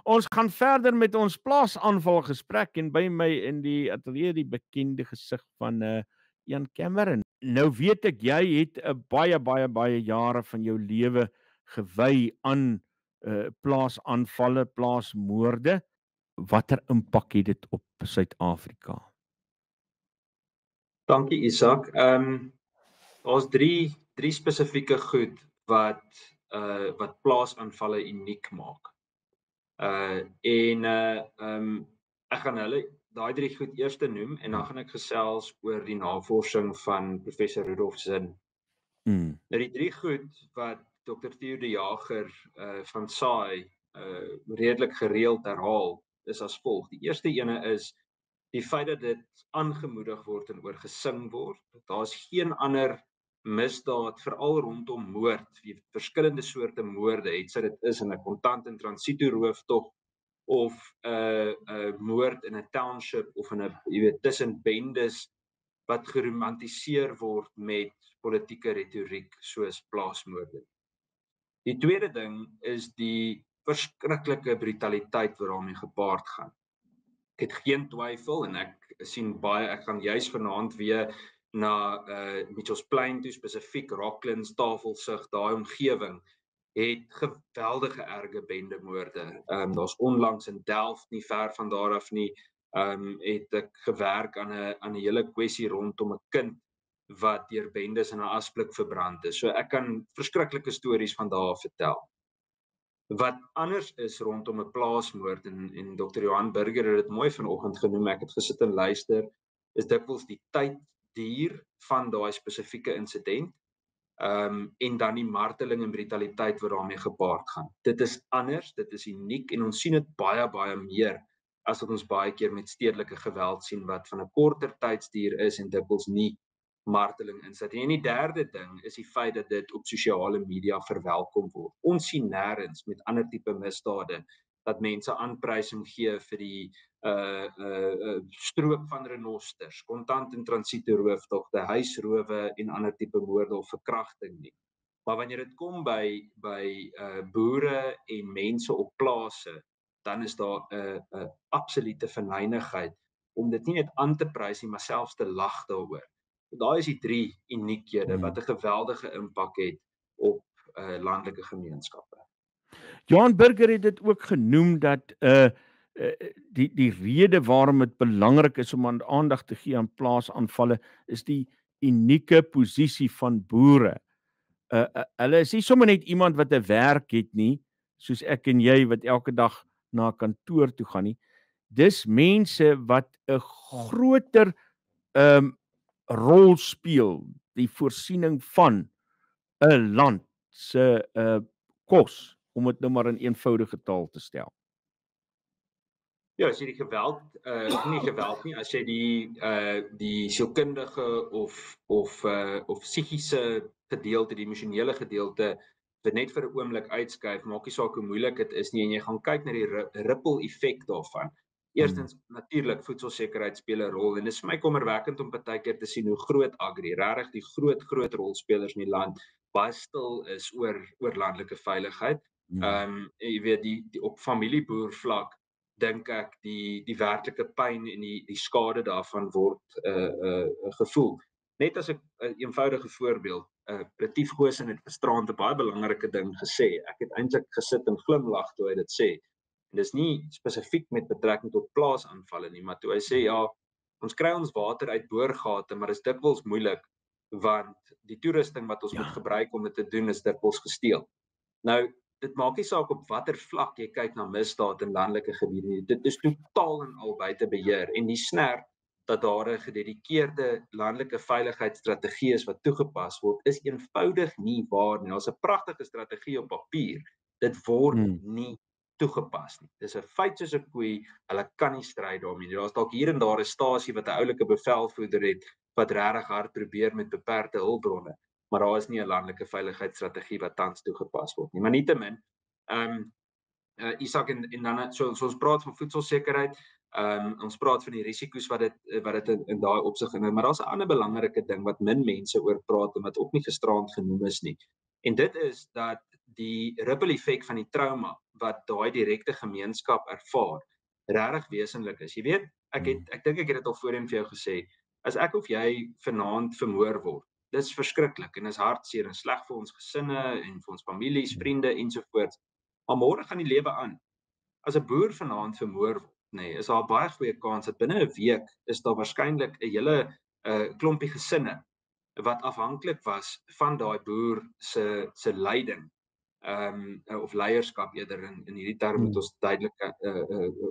Ons gaan verder met ons plaasaanval gesprek en by my in die ateljee die bekende gesig van Ian Cameron. Nou weet ek jy het 'n baie jare van jou lewe gewy aan plaasaanvalle, plaasmoorde. Watter impak het dit op Suid-Afrika? Dankie Isak. Daar's drie spesifieke goed wat plaasaanvalle uniek maak. Ek gaan daai drie goed eers noem en dan gaan ek gesels oor die navorsing van professor Rudolf Zinn. Nou die drie goed wat Dr. Theo de Jager van SAI redelik gereeld herhaal is as volg. Die eerste ene is die feit dat dit aangemoedig word en oor gesing word. Daar's geen ander misdaad, veral rondom moord, verskillende soorte moorde, het dit is in 'n kontant en transito rooftog of 'n moord in 'n township of in 'n tussen bendes wat geromantiseer word met politieke retoriek soos plaasmoorde. Die tweede ding is die verskriklike brutaliteit wat daarmee gepaard gaan. Ek het geen twyfel en ek sien baie, ek gaan juis vanaand weer na Mitchells Plain toe, spesifiek Rocklands, Tafelsig, daai omgewing het geweldige erge bendemoorde. Daar's onlangs in Delft, nie ver van daar af nie, het ek gewerk aan 'n hele kwessie rondom 'n kind wat deur bendes in 'n asblik verbrand is. So ek kan verskriklike stories van daar vertel. Wat anders is rondom 'n plaasmoord en Dr. Johan Burger het dit mooi vanoggend genoem, ek het gesit en luister, is dikwels die tydduur van daai spesifieke insident, en dan die marteling en brutaliteit wat daarmee gepaard gaan. Dit is anders, dit is uniek en ons sien dit baie meer as wat ons baie keer met stedelike geweld sien wat van 'n korter tydsduur is en dikwels nie marteling insit. En die derde ding is die feit dat dit op sosiale media verwelkom word. Ons sien nêrens met ander tipe misdade dat mense aanprysing gee vir die stroop van renosters, kontant en transito rooftogte, huisrowe en ander tipe moorde of verkrachting nie. Maar wanneer dit kom by boere en mense op plase, dan is daar 'n absolute verneynigheid om dit nie net aan te prys nie, maar selfs te lag daaroor. Daai is die drie uniekhede wat 'n geweldige impak het op landelike gemeenskappe. Johan Burger het dit ook genoem dat die rede waarom dit belangrik is om aandag te gee aan plaasaanvalle is die unieke posisie van boere. Hulle is nie sommer net iemand wat 'n werk het nie, soos ek en jy wat elke dag na 'n kantoor toe gaan nie. Dis mense wat 'n groter rol speel, die voorsiening van 'n land se kos, om dit nou maar in eenvoudige taal te stel. Ja, as jy die geweld, nie geweld nie, as jy die sielkundige of psigiese gedeelte, die emosionele gedeelte, dit net vir 'n oomblik uitskuif, maak nie saak hoe moeilik dit is nie, en jy gaan kyk na die ripple effek daarvan. Eerstens, natuurlik, voedselsekerheid speel 'n rol, en dit is vir my kommerwekkend om partykeer te sien hoe groot agri, regtig die groot rolspelers in die land, baie stil is oor landelike veiligheid. Jy weet, die op familieboervlak, dink ek die werklike pyn en die skade daarvan word gevoel. Net as 'n eenvoudige voorbeeld, Retief Goosen het gisterand 'n baie belangrike ding gesê. Ek het eintlik gesit en glimlag toe hy dit sê. En dis nie spesifiek met betrekking tot plaasaanvalle nie, maar toe hy sê ja, ons kry ons water uit boorgate, maar dis dikwels moeilik want die toerusting wat ons moet gebruik om dit te doen is dikwels gesteel. Nou, dit maak nie saak op watter vlak jy kyk na misdaad in landelike gebiede nie. Dit is totaal en al buite beheer en die snerp dat daar 'n gededikeerde landelike veiligheidsstrategie is wat toegepas word, is eenvoudig nie waar nie. Daar's 'n pragtige strategie op papier. Dit word nie toegepas nie. Dis 'n feit soos 'n koei, hulle kan nie stry daarmee nie. Daar's dalk hier en daar 'n stasie wat 'n oulike bevelvoerder het wat regtig hard probeer met beperkte hulpbronne, maar daar is nie 'n landelike veiligheidsstrategie wat tans toegepas word nie. Maar nietemin, Isak, en dan so ons praat van voedselsekerheid, ons praat van die risiko's wat dit in daai opsig inhou, maar daar's 'n ander belangrike ding wat min mense oor praat en wat ook nie gisteraand genoem is nie. En dit is dat die ripple effek van die trauma wat daai direkte gemeenskap ervaar, regtig wesenlik is. Jy weet, ek dink ek het dit al voorheen vir jou gesê, as ek of jy vanaand vermoor word, dis verskriklik en is hartseer en sleg vir ons gesinne en vir ons families, vriende ensovoorts. Maar môre gaan die lewe aan. As 'n boer vanaand vermoor word, is daar 'n baie goeie kans dat binne 'n week is daar waarskynlik 'n hele klompie gesinne wat afhanklik was van daai boer se leiding, of leierskap eerder in hierdie term moet ons duidelike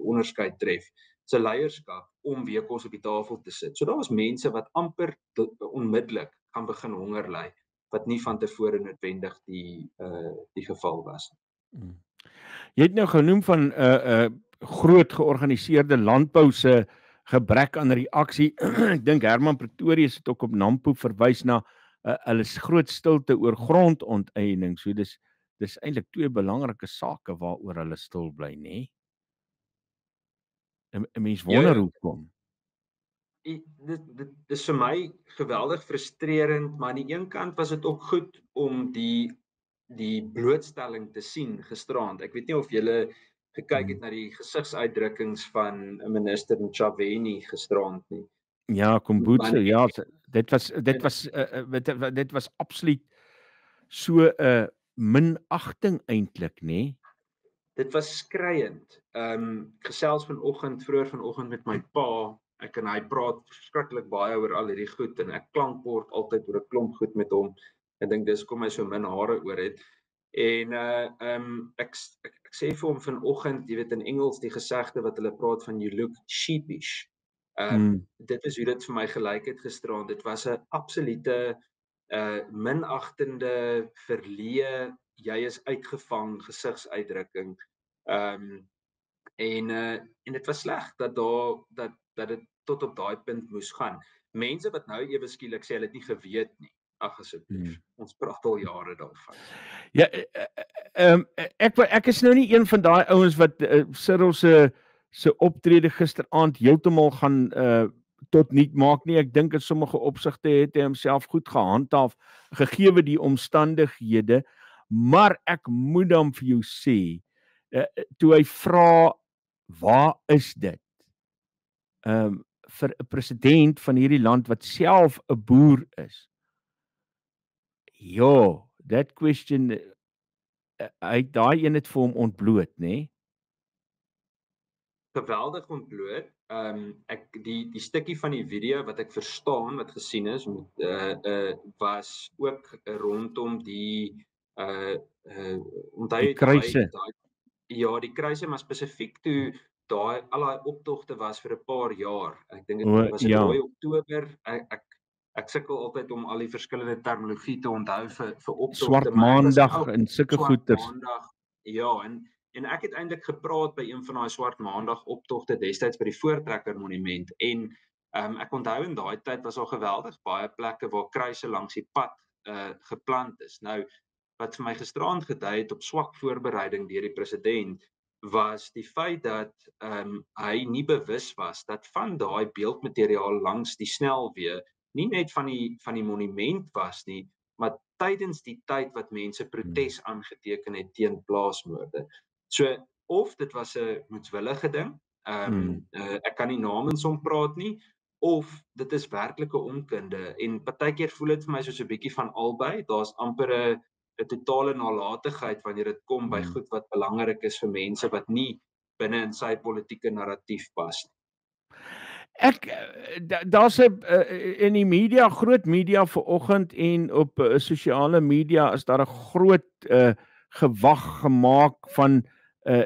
onderskeid tref, se leierskap om weer kos op die tafel te sit. So daar was mense wat amper onmiddellik gaan begin honger ly, wat nie van tevore noodwendig die geval was. Jy het nou genoem van groot georganiseerde landbou se gebrek aan reaksie. Ek dink Herman Pretorius het ook op Nampo verwys na hulle groot stilte oor grondonteiening. So dis eintlik twee belangrike sake waaroor hulle stil bly, nê? 'n Mens wonder hoekom. Dit is vir my geweldig frustrerend, maar aan die een kant was dit ook goed om die blootstelling te sien gisteraand. Ek weet nie of julle gekyk het na die gesigsuitdrukkings van 'n minister Ntshavheni gisteraand nie. Ja, Kombutso, ja, dit was absoluut so 'n minagting eintlik, nê? Dit was skreiend. Gesels vroeër vanoggend met my pa. Ek en hy praat verskriklik baie oor al hierdie goed en ek klankbord altyd oor 'n klomp goed met hom. Ek dink dis hoekom hy so min hare oor het. En ek sê vir hom vanoggend, jy weet in Engels die gesegde wat hulle praat van you look sheepish. Dit is hoe dit vir my gelyk het gisteraand. Dit was 'n absolute minagtende, verleë, jy is uitgevang gesigsuitdrukking. En dit was sleg dat dit tot op daai punt moes gaan. Mense wat nou ewe skielik sê hulle het nie geweet nie. Ag asseblief. Ons praat al jare daarvan. Ja, ek is nou nie een van daai ouens wat Cyril se optrede gisteraand heeltemal gaan tot niet maak nie. Ek dink in sommige opsigte het hy homself goed gehandhaaf gegee die omstandighede, maar ek moet dan vir jou sê, toe hy vra waar is dit? Vir 'n president van hierdie land wat self 'n boer is. Ja, that question, hy daai een het vir hom ontbloot, nê? Geweldig ontbloot. Die stukkie van die video wat ek verstaan, wat gesien is, was ook rondom die die kruise. Die kruise, maar spesifiek toe al daai optogte was vir 'n paar jaar. Ek dink dit was in Oktober. Ek sukkel altyd om al die verskillende terminologie te onthou vir optogte. Swart Maandag en sulke goeters. Ja, en ek het eintlik gepraat by een van daai Swart Maandag optogte destyds by die Voortrekker Monument en ek onthou in daai tyd was al geweldig baie plekke waar kruise langs die pad geplant is. Nou wat vir my gisteraand gedui het op swak voorbereiding deur die president was die feit dat hy nie bewus was dat van daai beeldmateriaal langs die snelweë nie net van die monument was nie, maar tydens die tyd wat mense protes aangeteken het teen plaasmoorde. So of dit was 'n moetswillige ding, ek kan nie namens hom praat nie, of dit is werklike onkunde en partykeer voel dit vir my soos 'n bietjie van albei. Daar's amper 'n totale nalatigheid wanneer dit kom by goed wat belangrik is vir mense wat nie binne in sy politieke narratief pas nie. Daar's in die media, groot media vanoggend en op sosiale media is daar 'n groot gewag gemaak van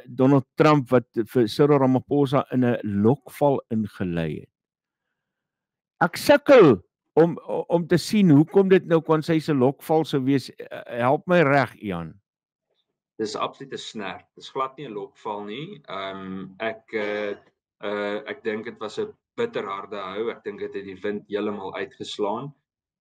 Donald Trump wat vir Cyril Ramaphosa in 'n lokval ingelei het. Ek sukkel om te sien hoekom dit nou kon sy se lokval sou wees. Help my reg, Ian. Dis absoluut 'n snert. Dis glad nie 'n lokval nie. Ek dink dit was 'n bitterharde hou. Ek dink dit het die wind heeltemal uitgeslaan.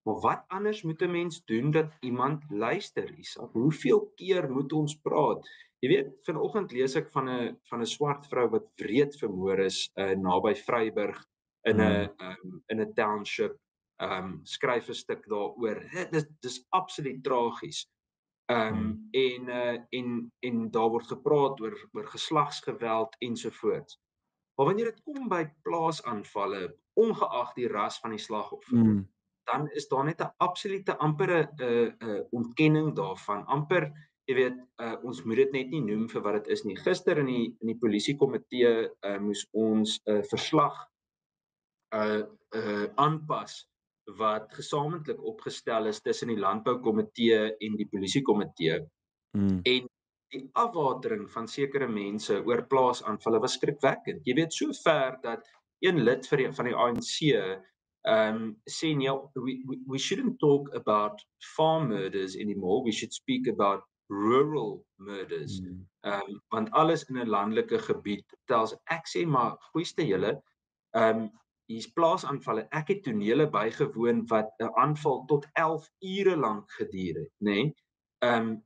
Maar wat anders moet 'n mens doen dat iemand luister, Isak? Hoeveel keer moet ons praat? Jy weet, vanoggend lees ek van 'n swart vrou wat wreed vermoor is naby Vryburg in 'n township. Skryf 'n stuk daaroor. Dis absoluut tragies. En daar word gepraat oor geslagsgeweld ensovoorts. Maar wanneer dit kom by plaasaanvalle, ongeag die ras van die slagoffer, dan is daar net 'n absolute ampere ontkenning daarvan. Amper, jy weet, ons moet dit net nie noem vir wat dit is nie. Gister in die polisiekomitee moes ons 'n verslag aanpas wat gesamentlik opgestel is tussen die landboukomitee en die polisiekomitee. En die afwatering van sekere mense oor plaasaanvalle was skrikwekkend. Jy weet, so ver dat een lid van die ANC sê nee, we shouldn't talk about farm murders anymore, we should speak about rural murders. Want alles in 'n landelike gebied tels. Ek sê maar, goeieste julle, hier's plaasaanvalle. Ek het tonele bygewoon wat 'n aanval tot 11 ure lank geduur het, nê? Nee? En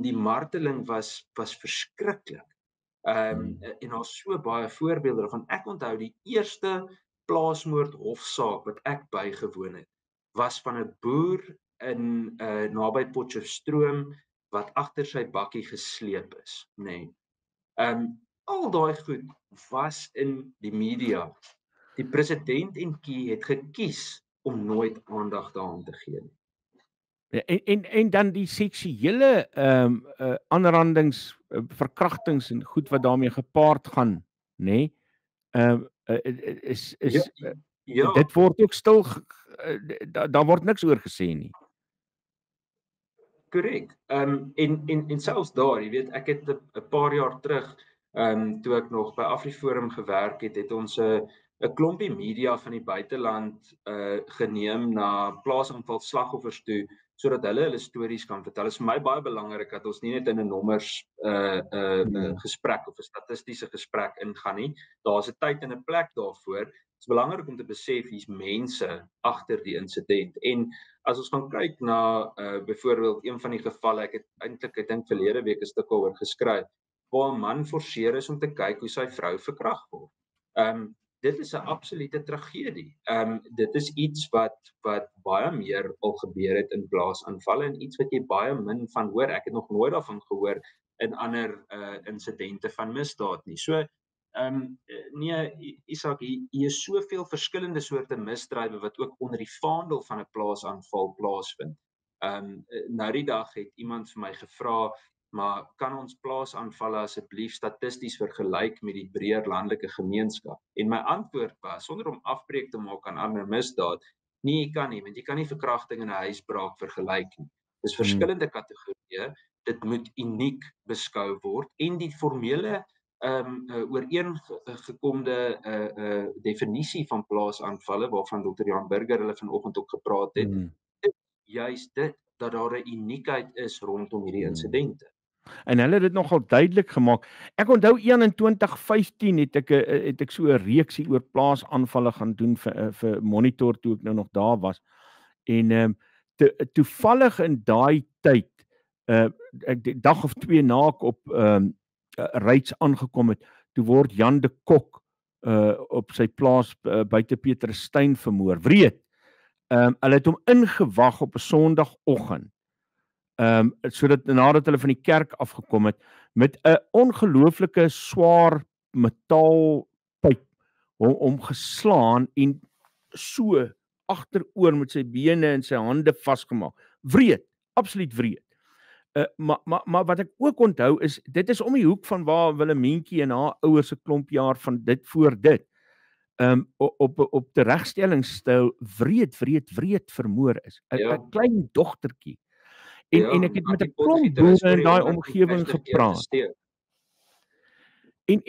die marteling was verskriklik. En daar's so baie voorbeelde daarvan. Ek onthou die eerste plaasmoord hofsaak wat ek bygewoon het, was van 'n boer in naby Potchefstroom wat agter sy bakkie gesleep is, nê. Al daai goed was in die media. Die president en Key het gekies om nooit aandag daaraan te gee nie. En dan die seksuele aanrandings, verkrachtings en goed wat daarmee gepaard gaan, nê? Ja. Dit word ook stil, daar word niks oor gesê nie. Korrek. En selfs daar, jy weet, ek het 'n paar jaar terug, toe ek nog by AfriForum gewerk het ons 'n klompie media van die buiteland geneem na plaasaanval slagoffers toe, sodat hulle stories kan vertel. Dit is vir my baie belangrik dat ons nie net in 'n nommers gesprek of 'n statistiese gesprek ingaan nie. Daar's 'n tyd en 'n plek daarvoor. Dit is belangrik om te besef hier's mense agter die insident. En as ons gaan kyk na byvoorbeeld een van die gevalle, ek dink verlede week 'n stuk oor geskryf, waar 'n man forceer is om te kyk hoe sy vrou verkragt word. Dit is 'n absolute tragedie. Dit is iets wat baie meer al gebeur het in plaasaanvalle en iets wat jy baie min van hoor. Ek het nog nooit daarvan gehoor in ander insidente van misdaad nie. So nee, Isak, hier is soveel verskillende soorte misdrywe wat ook onder die vaandel van 'n plaasaanval plaasvind. Nou die dag het iemand vir my gevra, maar kan ons plaasaanvalle asseblief statisties vergelyk met die breër landelike gemeenskap? En my antwoord was, sonder om afbreek te maak aan ander misdaad, nee, jy kan nie, want jy kan nie verkrachting en 'n huisbraak vergelyk nie. Dis verskillende kategorieë, dit moet uniek beskou word en die formele ooreengekomde definisie van plaasaanvalle waarvan Dr. Jan Burger hulle vanoggend ook gepraat het, is juist dit, dat daar 'n uniekheid is rondom hierdie insidente. En hulle het dit nogal duidelik gemaak. Ek onthou in 2015 het ek so 'n reeksie oor plaasaanvalle gaan doen vir Monitor toe ek nou nog daar was. En toevallig in daai tyd, ek die dag of 2 na ek op Ryds aangekom het, toe word Jan de Kok op sy plaas buite Pieterstein vermoor. Wreed. Hulle het hom ingewag op 'n Sondagoggend. Sodat nadat hulle van die kerk afgekom het, met 'n ongelooflike swaar metaalpyp hom geslaan en so agteroor met sy bene en sy hande vasgemaak. Wreed, absoluut wreed. Maar wat ek ook onthou is, dit is om die hoek van waar Willemientjie en haar ouers 'n klomp jaar van dit voor dit op die regstellingstyl wreed vermoor is. 'n klein dogtertjie. En ek het met 'n klomp boere in daai omgewing gepraat. En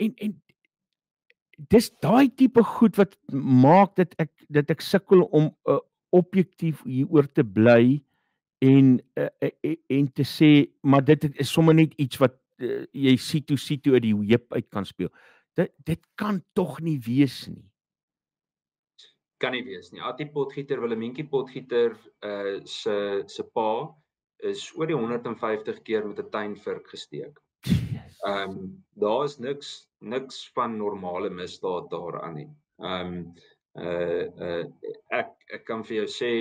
dis daai tipe goed wat maak dat ek sukkel om objektief hieroor te bly en te sê, maar dit is sommer net iets wat jy sito uit die heup uit kan speel. Dit kan tog nie wees nie. Kan nie wees nie. Attie Potgieter, Willemientjie Potgieter se pa is oor die 150 keer met 'n tuinvurk gesteek. Daar is niks van normale misdaad daaraan nie. Ek kan vir jou sê,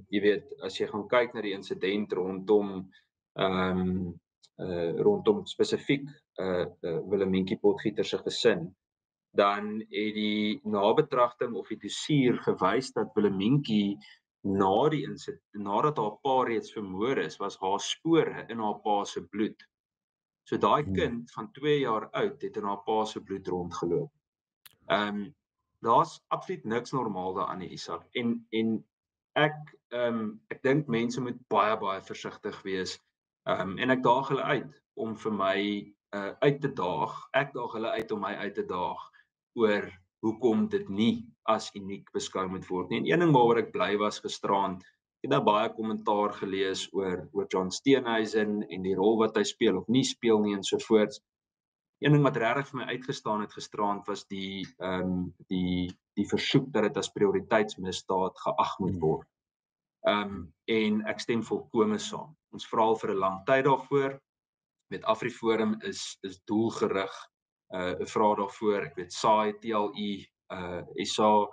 jy weet, as jy gaan kyk na die insident rondom spesifiek Willemientjie Potgieter se gesin, dan het die nabetragting of die dossier gewys dat Willemientjie nadat haar pa reeds vermoor is, was haar spore in haar pa se bloed. So daai kind van 2 jaar oud het in haar pa se bloed rondgeloop. Daar's absoluut niks normaal daaraan nie, Isak. En ek dink mense moet baie versigtig wees. En ek daag hulle uit om vir my uit te daag. Ek daag hulle uit om my uit te daag oor hoekom dit nie as uniek beskou moet word nie. En een ding waaroor ek bly was gisteraand, ek het nou baie kommentaar gelees oor John Steenhuisen en die rol wat hy speel of nie speel nie en so voort. Een ding wat regtig vir my uitgestaan het gisteraand was die versoek dat dit as prioriteitsmisdaad geag moet word. En ek stem volkome saam. Ons vra al vir 'n lang tyd daarvoor. Met AfriForum is doelgerig 'n vraag daarvoor. Ek weet SAI, TLI, SA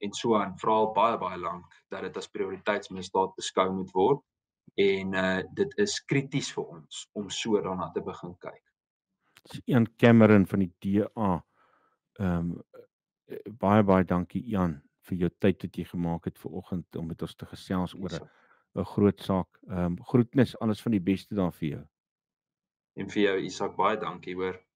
en so aan vra al baie lank dat dit as prioriteitsmisdaad beskou moet word. En dit is krities vir ons om so daarna te begin kyk. Ian Cameron van die DA. Baie dankie Ian vir jou tyd wat jy gemaak het vanoggend om met ons te gesels oor 'n groot saak. Groetnis, alles van die beste daar vir jou. En vir jou Isak, baie dankie hoor.